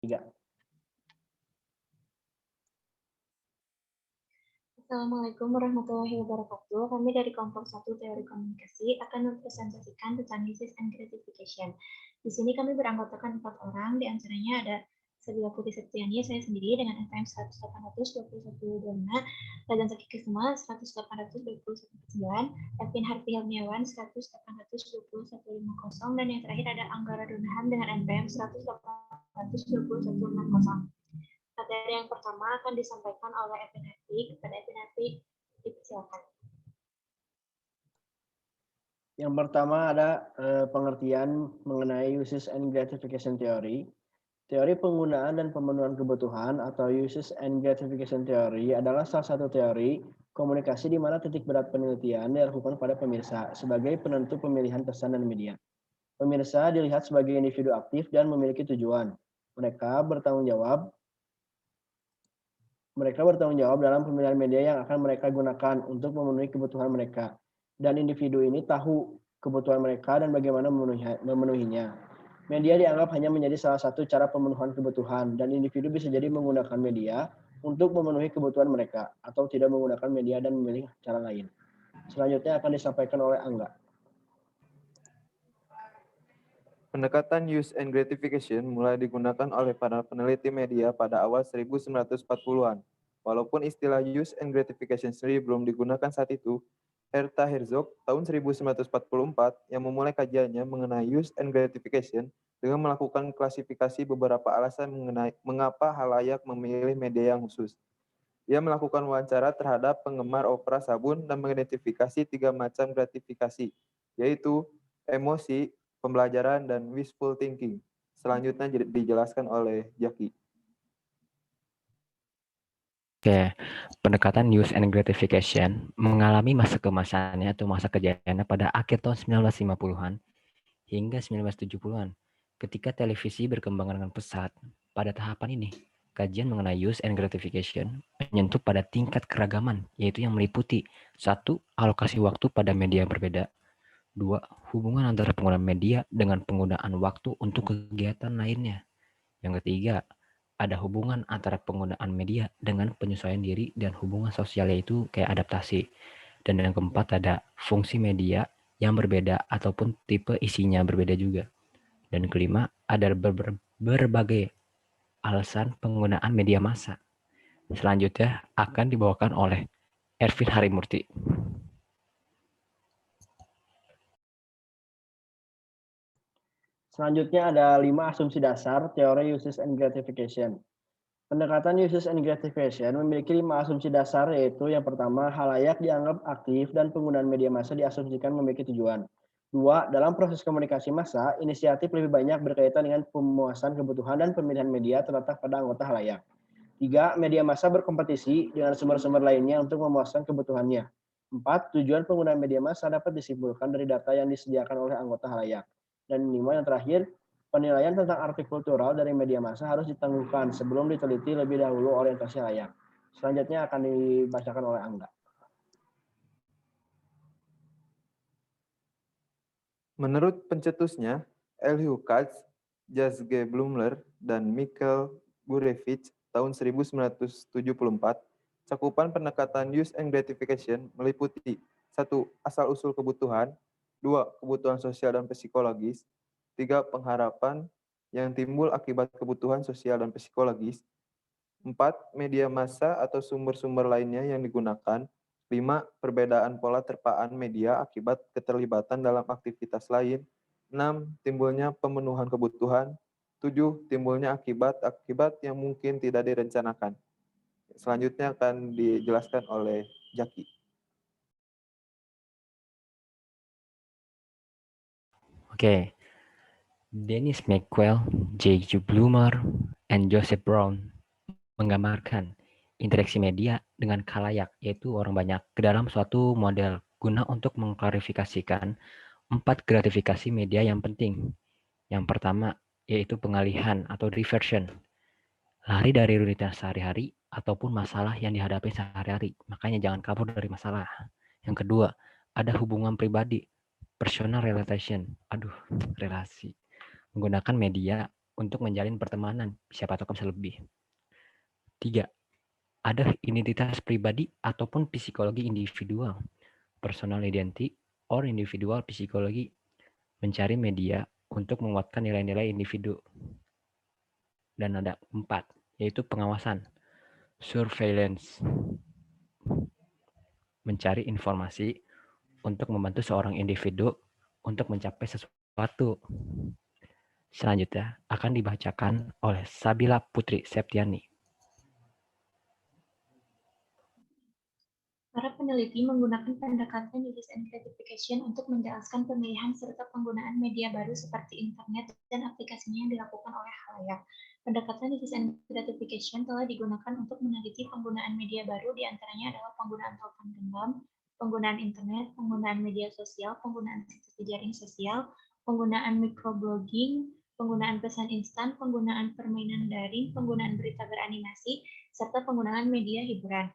3. Assalamualaikum warahmatullahi wabarakatuh. Kami dari kelompok 1 Teori Komunikasi akan mempresentasikan tentang uses and gratification. Di sini kami beranggotakan 4 orang, di antaranya ada Sabila Putri Septiani, saya sendiri dengan NPM 100-821-25, Rajan Saki Kesuma 100-821-9, Evin Harfi Hilmiawan 100-821-50, dan yang terakhir ada Anggara Dunham dengan NPM 100-821-60. Materi yang pertama akan disampaikan oleh Evin Harfi. Kepada Evin Harfi, dipersilakan. Yang pertama ada pengertian mengenai uses and gratification theory. Teori penggunaan dan pemenuhan kebutuhan atau uses and gratification theory adalah salah satu teori komunikasi di mana titik berat penelitian dilakukan pada pemirsa sebagai penentu pemilihan pesan dan media. Pemirsa dilihat sebagai individu aktif dan memiliki tujuan. Mereka bertanggung jawab dalam pemilihan media yang akan mereka gunakan untuk memenuhi kebutuhan mereka. Dan individu ini tahu kebutuhan mereka dan bagaimana memenuhinya. Media dianggap hanya menjadi salah satu cara pemenuhan kebutuhan, dan individu bisa jadi menggunakan media untuk memenuhi kebutuhan mereka, atau tidak menggunakan media dan memilih cara lain. Selanjutnya akan disampaikan oleh Angga. Pendekatan use and gratification mulai digunakan oleh para peneliti media pada awal 1940-an. Walaupun istilah use and gratification sendiri belum digunakan saat itu, Herta Herzog tahun 1944 yang memulai kajiannya mengenai use and gratification dengan melakukan klasifikasi beberapa alasan mengenai mengapa halayak memilih media yang khusus. Ia melakukan wawancara terhadap penggemar opera sabun dan mengidentifikasi 3 macam gratifikasi, yaitu emosi, pembelajaran, dan wishful thinking. Selanjutnya dijelaskan oleh Jaki. Oke, pendekatan use and gratification mengalami masa kemasannya atau masa kejayaannya pada akhir tahun 1950-an hingga 1970-an. Ketika televisi berkembang dengan pesat, pada tahapan ini, kajian mengenai use and gratification menyentuh pada tingkat keragaman, yaitu yang meliputi 1. Alokasi waktu pada media yang berbeda. 2. Hubungan antara penggunaan media dengan penggunaan waktu untuk kegiatan lainnya. Yang ketiga, ada hubungan antara penggunaan media dengan penyesuaian diri dan hubungan sosial, yaitu kayak adaptasi. Dan yang keempat, ada fungsi media yang berbeda ataupun tipe isinya berbeda juga. Dan kelima, ada berbagai alasan penggunaan media massa. Selanjutnya akan dibawakan oleh Ervin Harimurti. Selanjutnya ada 5 asumsi dasar teori uses and gratification. Pendekatan uses and gratification memiliki 5 asumsi dasar, yaitu yang pertama, halayak dianggap aktif dan penggunaan media massa diasumsikan memiliki tujuan. 2. Dalam proses komunikasi massa, inisiatif lebih banyak berkaitan dengan pemuasan kebutuhan dan pemilihan media terletak pada anggota halayak. 3. Media massa berkompetisi dengan sumber-sumber lainnya untuk memuaskan kebutuhannya. 4. Tujuan penggunaan media massa dapat disimpulkan dari data yang disediakan oleh anggota halayak. Dan 5, yang terakhir, penilaian tentang arti kultural dari media massa harus ditangguhkan sebelum diteliti lebih dahulu orientasi halayak. Selanjutnya akan dibacakan oleh Angga. Menurut pencetusnya, Elihu Katz, Jas G. Blumler, dan Mikhail Gurevich tahun 1974, cakupan pendekatan use and gratification meliputi 1. Asal-usul kebutuhan, 2. Kebutuhan sosial dan psikologis, 3. Pengharapan yang timbul akibat kebutuhan sosial dan psikologis, 4. Media massa atau sumber-sumber lainnya yang digunakan, 5. Perbedaan pola terpaan media akibat keterlibatan dalam aktivitas lain, 6. Timbulnya pemenuhan kebutuhan, 7. Timbulnya akibat-akibat yang mungkin tidak direncanakan. Selanjutnya akan dijelaskan oleh Jaki. Oke, Dennis McQuell, J.Q. Bloomer, and Joseph Brown menggambarkan interaksi media dengan khalayak, yaitu orang banyak, ke dalam suatu model guna untuk mengklarifikasikan 4 gratifikasi media yang penting. Yang pertama, yaitu pengalihan atau diversion. Lari dari rutinitas sehari-hari ataupun masalah yang dihadapi sehari-hari. Makanya jangan kabur dari masalah. Yang kedua, ada hubungan pribadi, personal relation. Relasi. Menggunakan media untuk menjalin pertemanan, siapa tahu bisa lebih. 3. Ada identitas pribadi ataupun psikologi individual, personal identity or individual psychology, mencari media untuk menguatkan nilai-nilai individu. Dan ada 4, yaitu pengawasan, surveillance, mencari informasi untuk membantu seorang individu untuk mencapai sesuatu. Selanjutnya akan dibacakan oleh Sabila Putri Septiani. Para peneliti menggunakan pendekatan uses and gratification untuk menjelaskan pemilihan serta penggunaan media baru seperti internet dan aplikasinya yang dilakukan oleh khalayak. Pendekatan uses and gratification telah digunakan untuk meneliti penggunaan media baru, diantaranya adalah penggunaan telepon genggam, penggunaan internet, penggunaan media sosial, penggunaan situs jejaring sosial, penggunaan microblogging, penggunaan pesan instan, penggunaan permainan daring, penggunaan berita beranimasi, serta penggunaan media hiburan.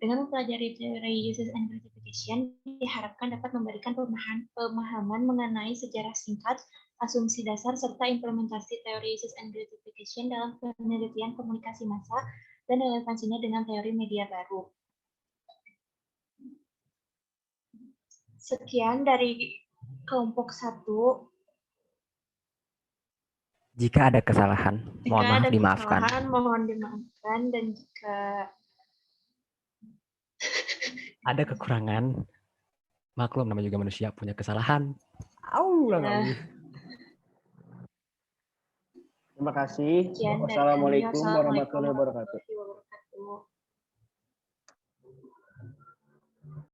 Dengan mempelajari teori uses and gratification, diharapkan dapat memberikan pemahaman mengenai sejarah singkat, asumsi dasar, serta implementasi teori uses and gratification dalam penelitian komunikasi massa dan relevansinya dengan teori media baru. Sekian dari kelompok 1. Jika ada kesalahan, Mohon dimaafkan, dan jika ada kekurangan, maklum namanya juga manusia punya kesalahan. Terima kasih. Wassalamualaikum warahmatullahi wabarakatuh.